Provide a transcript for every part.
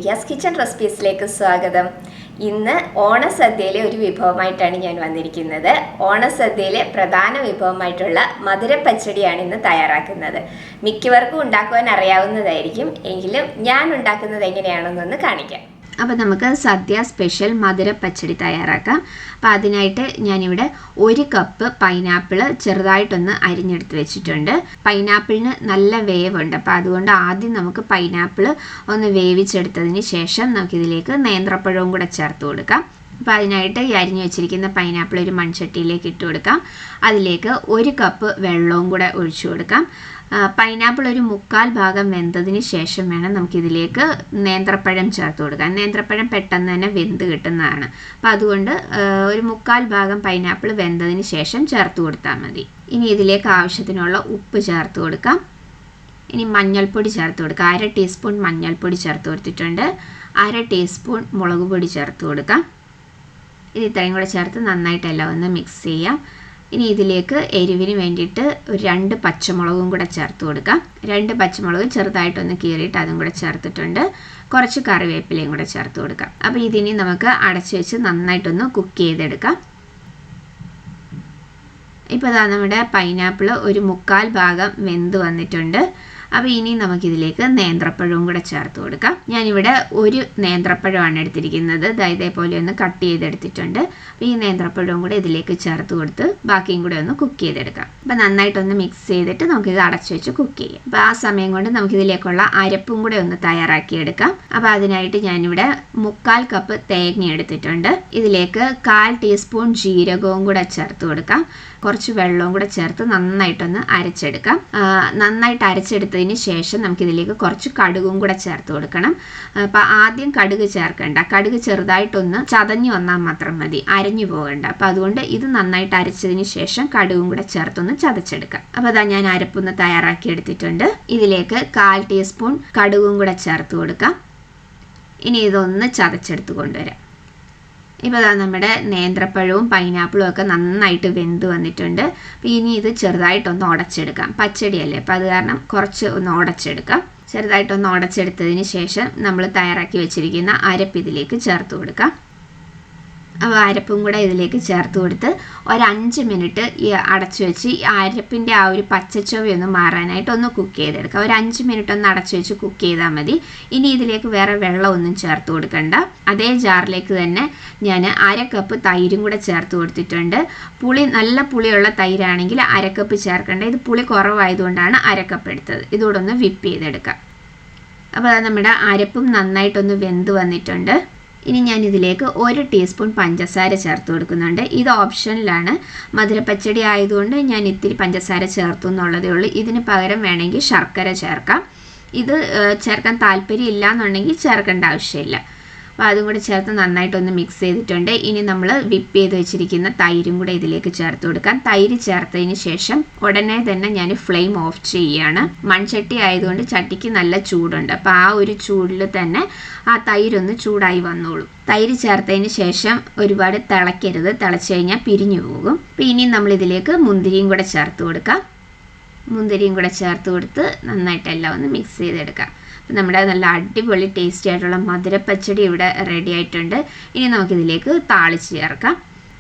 Nithya's kitchen റെസിപ്പീസിലേക്ക് സ്വാഗതം. ഇന്ന് ഓണസദ്യയിലെ ഒരു വിഭവമായിട്ടാണ് ഞാൻ വന്നിരിക്കുന്നത്. ഓണസദ്യയിലെ പ്രധാന വിഭവമായിട്ടുള്ള മധുരപ്പച്ചടിയാണ് ഇന്ന് തയ്യാറാക്കുന്നത്. മിക്കവർക്കും ഉണ്ടാക്കുവാൻ അറിയാവുന്നതായിരിക്കും, എങ്കിലും ഞാൻ ഉണ്ടാക്കുന്നത് എങ്ങനെയാണെന്നൊന്ന് കാണിക്കാം. അപ്പോൾ നമുക്ക് സദ്യ സ്പെഷ്യൽ മധുരപ്പച്ചടി തയ്യാറാക്കാം. അപ്പോൾ അതിനായിട്ട് ഞാനിവിടെ 1 കപ്പ് പൈനാപ്പിൾ ചെറുതായിട്ടൊന്ന് അരിഞ്ഞെടുത്ത് വെച്ചിട്ടുണ്ട്. പൈനാപ്പിളിന് നല്ല വേവുണ്ട്, അപ്പോൾ അതുകൊണ്ട് ആദ്യം നമുക്ക് പൈനാപ്പിൾ ഒന്ന് വേവിച്ചെടുത്തതിന് ശേഷം നമുക്കിതിലേക്ക് നേന്ത്രപ്പഴവും കൂടെ ചേർത്ത് കൊടുക്കാം. അപ്പോൾ അതിനായിട്ട് ഈ അരിഞ്ഞു വെച്ചിരിക്കുന്ന പൈനാപ്പിൾ ഒരു മൺചട്ടിയിലേക്ക് ഇട്ട് കൊടുക്കാം. അതിലേക്ക് 1 കപ്പ് വെള്ളവും കൂടെ ഒഴിച്ചു കൊടുക്കാം. പൈനാപ്പിൾ ഒരു 1/4 ഭാഗം വെന്തതിന് ശേഷം വേണം നമുക്കിതിലേക്ക് നേന്ത്രപ്പഴം ചേർത്ത് കൊടുക്കാം. നേന്ത്രപ്പഴം പെട്ടെന്ന് തന്നെ വെന്ത് കിട്ടുന്നതാണ്. അപ്പോൾ അതുകൊണ്ട് ഒരു 1/4 ഭാഗം പൈനാപ്പിൾ വെന്തതിന് ശേഷം ചേർത്ത് കൊടുത്താൽ മതി. ഇനി ഇതിലേക്ക് ആവശ്യത്തിനുള്ള ഉപ്പ് ചേർത്ത് കൊടുക്കാം. ഇനി മഞ്ഞൾപ്പൊടി ചേർത്ത് കൊടുക്കാം. 1/2 ടീസ്പൂൺ മഞ്ഞൾപ്പൊടി ചേർത്ത് കൊടുത്തിട്ടുണ്ട്. 1/2 ടീസ്പൂൺ മുളക് പൊടി ചേർത്ത് കൊടുക്കാം. ഇത് ഇത്രയും കൂടെ ചേർത്ത് നന്നായിട്ടെല്ലാം ഒന്ന് മിക്സ് ചെയ്യാം. ഇനി ഇതിലേക്ക് എരിവിന് വേണ്ടിയിട്ട് ഒരു 2 പച്ചമുളകും കൂടെ ചേർത്ത് കൊടുക്കാം. 2 പച്ചമുളക് ചെറുതായിട്ടൊന്ന് കീറിയിട്ട് അതും കൂടെ ചേർത്തിട്ടുണ്ട്. കുറച്ച് കറിവേപ്പിലയും കൂടെ ചേർത്ത് കൊടുക്കാം. അപ്പോൾ ഇതിനി നമുക്ക് അടച്ചു വെച്ച് നന്നായിട്ടൊന്ന് കുക്ക് ചെയ്തെടുക്കാം. ഇപ്പോൾ ഇതാ നമ്മുടെ പൈനാപ്പിൾ ഒരു 1/4 ഭാഗം വെന്ത് വന്നിട്ടുണ്ട്. അപ്പോൾ ഇനി നമുക്കിതിലേക്ക് നേന്ത്രപ്പഴവും കൂടെ ചേർത്ത് കൊടുക്കാം. ഞാനിവിടെ 1 നേന്ത്രപ്പഴമാണ് എടുത്തിരിക്കുന്നത്. ഇതേപോലെ ഒന്ന് കട്ട് ചെയ്തെടുത്തിട്ടുണ്ട്. അപ്പോൾ ഈ നേന്ത്രപ്പഴവും കൂടെ ഇതിലേക്ക് ചേർത്ത് കൊടുത്ത് ബാക്കിയും കൂടെ ഒന്ന് കുക്ക് ചെയ്തെടുക്കാം. അപ്പോൾ നന്നായിട്ടൊന്ന് മിക്സ് ചെയ്തിട്ട് നമുക്കിത് അടച്ചു വെച്ച് കുക്ക് ചെയ്യാം. അപ്പോൾ ആ സമയം കൊണ്ട് നമുക്കിതിലേക്കുള്ള അരപ്പും കൂടെ ഒന്ന് തയ്യാറാക്കിയെടുക്കാം. അപ്പോൾ അതിനായിട്ട് ഞാനിവിടെ 1/4 കപ്പ് തേങ്ങ എടുത്തിട്ടുണ്ട്. ഇതിലേക്ക് 1/4 ടീസ്പൂൺ ജീരകവും കൂടെ ചേർത്ത് കൊടുക്കാം. കുറച്ച് വെള്ളവും കൂടെ ചേർത്ത് നന്നായിട്ടൊന്ന് അരച്ചെടുക്കാം. നന്നായിട്ട് അരച്ചെടുത്തതിന് ശേഷം നമുക്കിതിലേക്ക് കുറച്ച് കടുകും കൂടെ ചേർത്ത് കൊടുക്കണം. അപ്പോൾ ആദ്യം കടുക് ചേർക്കണ്ട, കടുക് ചെറുതായിട്ടൊന്ന് ചതഞ്ഞു വന്നാൽ മാത്രം മതി, അരഞ്ഞു പോകണ്ട. അപ്പോൾ അതുകൊണ്ട് ഇത് നന്നായിട്ട് അരച്ചതിന് ശേഷം കടുകും കൂടെ ചേർത്തൊന്ന് ചതച്ചെടുക്കാം. അപ്പോൾ അതാ ഞാൻ അരപ്പൊന്ന് തയ്യാറാക്കി എടുത്തിട്ടുണ്ട്. ഇതിലേക്ക് 1/4 ടീസ്പൂൺ കടുകും കൂടെ ചേർത്ത് കൊടുക്കാം. ഇനി ഇതൊന്ന് ചതച്ചെടുത്ത് കൊണ്ടുവരാം. ഇപ്പോൾ നമ്മുടെ നേന്ത്രപ്പഴവും പൈനാപ്പിളും ഒക്കെ നന്നായിട്ട് വെന്ത് വന്നിട്ടുണ്ട്. അപ്പോൾ ഇനി ഇത് ചെറുതായിട്ടൊന്ന് ഉടച്ചെടുക്കാം. പച്ചടിയല്ലേ, അപ്പോൾ അത് കാരണം കുറച്ച് ഒന്ന് ഉടച്ചെടുക്കാം. ചെറുതായിട്ടൊന്ന് ഉടച്ചെടുത്തതിന് ശേഷം നമ്മൾ തയ്യാറാക്കി വെച്ചിരിക്കുന്ന അരപ്പ് ഇതിലേക്ക് ചേർത്ത് കൊടുക്കാം. അപ്പോൾ അരപ്പും കൂടെ ഇതിലേക്ക് ചേർത്ത് കൊടുത്ത് ഒരു 5 മിനിറ്റ് ഈ അടച്ചു വെച്ച് ഈ അരപ്പിൻ്റെ ആ ഒരു പച്ചച്ചുവയൊന്ന് മാറാനായിട്ട് ഒന്ന് കുക്ക് ചെയ്തെടുക്കാം. ഒരു 5 മിനിറ്റ് ഒന്ന് അടച്ചു വെച്ച് കുക്ക് ചെയ്താൽ മതി. ഇനി ഇതിലേക്ക് വേറെ വെള്ളമൊന്നും ചേർത്ത് കൊടുക്കണ്ട. അതേ ജാറിലേക്ക് തന്നെ ഞാൻ 1/2 കപ്പ് തൈരും കൂടെ ചേർത്ത് കൊടുത്തിട്ടുണ്ട്. നല്ല പുളിയുള്ള തൈരാണെങ്കിൽ 1/2 കപ്പ് ചേർക്കേണ്ട. ഇത് പുളി കുറവായതുകൊണ്ടാണ് 1/2 കപ്പ് എടുത്തത്. ഇതുകൂടെ ഒന്ന് വിപ്പ് ചെയ്തെടുക്കാം. അപ്പോൾ നമ്മുടെ അരപ്പും നന്നായിട്ടൊന്ന് വെന്ത് വന്നിട്ടുണ്ട്. ഇനി ഞാൻ ഇതിലേക്ക് 1 ടീസ്പൂൺ പഞ്ചസാര ചേർത്ത് കൊടുക്കുന്നുണ്ട്. ഇത് ഓപ്ഷനിലാണ്. മധുരപ്പച്ചടി ആയതുകൊണ്ട് ഞാൻ ഇത്തിരി പഞ്ചസാര ചേർത്തു എന്നുള്ളതേ ഉള്ളൂ. ഇതിന് പകരം വേണമെങ്കിൽ ശർക്കര ചേർക്കാം. ഇത് ചേർക്കാൻ താല്പര്യം ഇല്ല എന്നുണ്ടെങ്കിൽ ചേർക്കേണ്ട ആവശ്യമില്ല. അപ്പോൾ അതും കൂടി ചേർത്ത് നന്നായിട്ടൊന്ന് മിക്സ് ചെയ്തിട്ടുണ്ട്. ഇനി നമ്മൾ വിപ്പ് ചെയ്ത് വെച്ചിരിക്കുന്ന തൈരും കൂടെ ഇതിലേക്ക് ചേർത്ത് കൊടുക്കാം. തൈര് ചേർത്തതിന് ശേഷം ഉടനെ തന്നെ ഞാൻ ഫ്ലെയിം ഓഫ് ചെയ്യുകയാണ്. മൺചട്ടി ആയതുകൊണ്ട് ചട്ടിക്ക് നല്ല ചൂടുണ്ട്. അപ്പോൾ ആ ഒരു ചൂടിൽ തന്നെ ആ തൈരൊന്ന് ചൂടായി വന്നോളൂ. തൈര് ചേർത്തതിന് ശേഷം ഒരുപാട് തിളയ്ക്കരുത്, തിളച്ച് കഴിഞ്ഞാൽ പിരിഞ്ഞു പോകും. അപ്പോൾ ഇനി നമ്മൾ ഇതിലേക്ക് മുന്തിരിയും കൂടെ ചേർത്ത് കൊടുക്കാം. മുന്തിരിയും കൂടെ ചേർത്ത് കൊടുത്ത് നന്നായിട്ടെല്ലാം ഒന്ന് മിക്സ് ചെയ്തെടുക്കാം. നമ്മുടെ നല്ല അടിപൊളി ടേസ്റ്റി ആയിട്ടുള്ള മധുരപ്പച്ചടി ഇവിടെ റെഡി ആയിട്ടുണ്ട്. ഇനി നമുക്കിതിലേക്ക് താളിച്ച് ചേർക്കാം.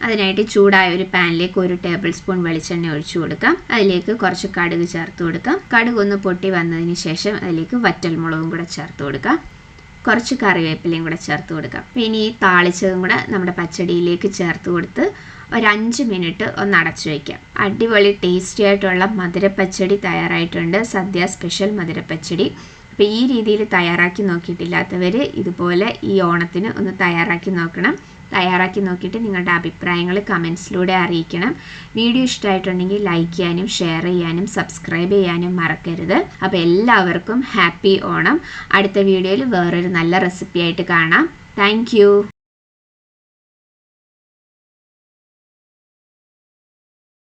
അതിനായിട്ട് ചൂടായ ഒരു പാനിലേക്ക് 1 ടേബിൾ സ്പൂൺ വെളിച്ചെണ്ണ ഒഴിച്ചു കൊടുക്കാം. അതിലേക്ക് കുറച്ച് കടുക് ചേർത്ത് കൊടുക്കാം. കടുക് ഒന്ന് പൊട്ടി വന്നതിന് ശേഷം അതിലേക്ക് വറ്റൽമുളകും കൂടെ ചേർത്ത് കൊടുക്കാം. കുറച്ച് കറിവേപ്പിലയും കൂടെ ചേർത്ത് കൊടുക്കാം. ഇനി ഈ താളിച്ചതും കൂടെ നമ്മുടെ പച്ചടിയിലേക്ക് ചേർത്ത് കൊടുത്ത് ഒരു 5 മിനിറ്റ് ഒന്ന് അടച്ചു വയ്ക്കാം. അടിപൊളി ടേസ്റ്റി ആയിട്ടുള്ള മധുരപ്പച്ചടി തയ്യാറായിട്ടുണ്ട്. സദ്യ സ്പെഷ്യൽ മധുരപ്പച്ചടി. അപ്പോൾ ഈ രീതിയിൽ തയ്യാറാക്കി നോക്കിയിട്ടില്ലാത്തവർ ഇതുപോലെ ഈ ഓണത്തിന് ഒന്ന് തയ്യാറാക്കി നോക്കണം. തയ്യാറാക്കി നോക്കിയിട്ട് നിങ്ങളുടെ അഭിപ്രായങ്ങൾ കമൻസിലൂടെ അറിയിക്കണം. വീഡിയോ ഇഷ്ടമായിട്ടുണ്ടെങ്കിൽ ലൈക്ക് ചെയ്യാനും ഷെയർ ചെയ്യാനും സബ്സ്ക്രൈബ് ചെയ്യാനും മറക്കരുത്. അപ്പോൾ എല്ലാവർക്കും ഹാപ്പി ഓണം. അടുത്ത വീഡിയോയിൽ വേറൊരു നല്ല റെസിപ്പി ആയിട്ട് കാണാം. താങ്ക്